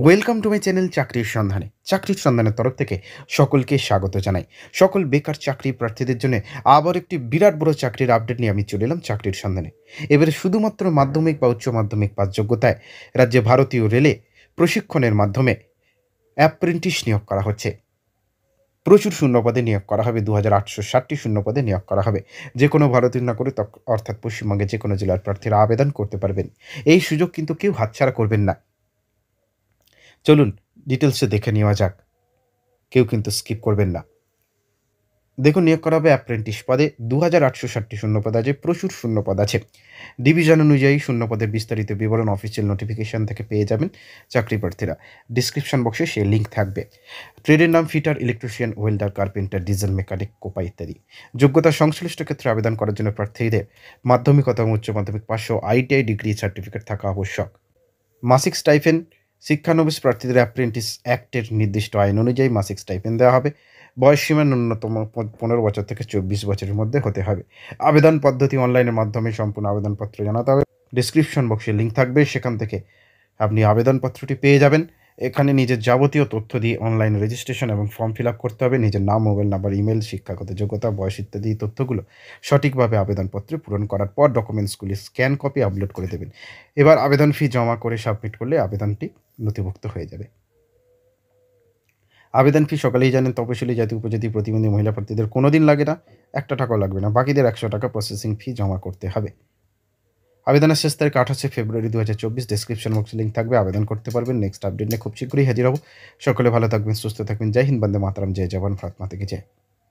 Welcome to my channel চাকরির সন্ধানের তরফ থেকে সকলকে স্বাগত জানাই। সকল বেকার চাকরি প্রার্থীদের জন্য আবার একটি বিরাট বড় চাকরির আপডেট নিয়ে আমি চলে এলাম চাকরির সন্ধানে। এবারে শুধুমাত্র মাধ্যমিক বা উচ্চ মাধ্যমিক পাস যোগ্যতায় রাজ্যে ভারতীয় রেলে প্রশিক্ষণের মাধ্যমে অ্যাপ্রেন্টিস নিয়োগ করা হচ্ছে। প্রচুর শূন্যপদে নিয়োগ করা হবে, 2860টি শূন্যপদে নিয়োগ করা হবে। যে কোনো ভারতীয় নাগরিক অর্থাৎ পশ্চিমবঙ্গের যে কোনো জেলার প্রার্থীরা আবেদন করতে পারবেন। এই সুযোগ কিন্তু কেউ হাতছাড়া করবেন না। চলুন ডিটেলসে দেখে নেওয়া যাক, কেউ কিন্তু স্কিপ করবেন না। দেখুন, নিয়োগ করা হবে অ্যাপ্রেন্টিস পদে। 2860টি শূন্যপদ আছে, প্রচুর শূন্যপদ আছে। ডিভিশন অনুযায়ী শূন্যপদের বিস্তারিত বিবরণ অফিসিয়াল নোটিফিকেশন থেকে পেয়ে যাবেন চাকরি প্রার্থীরা। ডিসক্রিপশন বক্সে সে লিঙ্ক থাকবে। ট্রেডের নাম fitter, electrician, welder, carpenter, diesel mechanic, COPA ইত্যাদি। যোগ্যতা সংশ্লিষ্ট ক্ষেত্রে আবেদন করার জন্য প্রার্থীদের মাধ্যমিক অথবা উচ্চ মাধ্যমিক পাস ও আইটিআই ডিগ্রি সার্টিফিকেট থাকা আবশ্যক। মাসিক স্টাইপেন্ড, শিক্ষানবিশ প্রার্থীদের অ্যাপ্রেন্টিস অ্যাক্টের নির্দিষ্ট আইন অনুযায়ী মাসিক স্টাইপেন্ড দেওয়া হবে। বয়সসীমা ন্যূনতম 15 বছর থেকে 24 বছরের মধ্যে হতে হবে। আবেদন পদ্ধতি অনলাইনের মাধ্যমে সম্পূর্ণ আবেদনপত্র জানাতে হবে। ডিসক্রিপশন বক্সে লিঙ্ক থাকবে, সেখান থেকে আপনি আবেদনপত্রটি পেয়ে যাবেন। এখানে নিজের যাবতীয় তথ্য দিয়ে অনলাইন রেজিস্ট্রেশন এবং ফর্ম ফিল আপ করতে হবে। নিজের নাম, মোবাইল নাম্বার, ইমেল, শিক্ষাগত যোগ্যতা, বয়স ইত্যাদি তথ্যগুলো সঠিকভাবে আবেদনপত্রে পূরণ করার পর ডকুমেন্টসগুলি স্ক্যান কপি আপলোড করে দেবেন। এবার আবেদন ফি জমা করে সাবমিট করলে আবেদনটি নথিভুক্ত হয়ে যাবে। আবেদন ফি সকালেই জানেন, তপশিলি জাতি, উপজাতি, প্রতিবন্ধী মহিলা প্রার্থীদের কোনো দিন লাগে না, 1 টাকাও লাগবে না। বাকিদের 100 টাকা প্রসেসিং ফি জমা করতে হবে। আবেদনের শেষ তারিখ 28 ফেব্রুয়ারি 2024। ডিসক্রিপশন বক্সে লিঙ্ক থাকবে, আবেদন করতে পারবেন। নেক্সট আপডেট নিয়ে খুব শীঘ্রই হাজির হব। সকলে ভালো থাকবেন, সুস্থ থাকবেন। জয় হিন্দ, বন্দে মাতরম, জয় জওয়ান, ভারত মাতা কি জয়।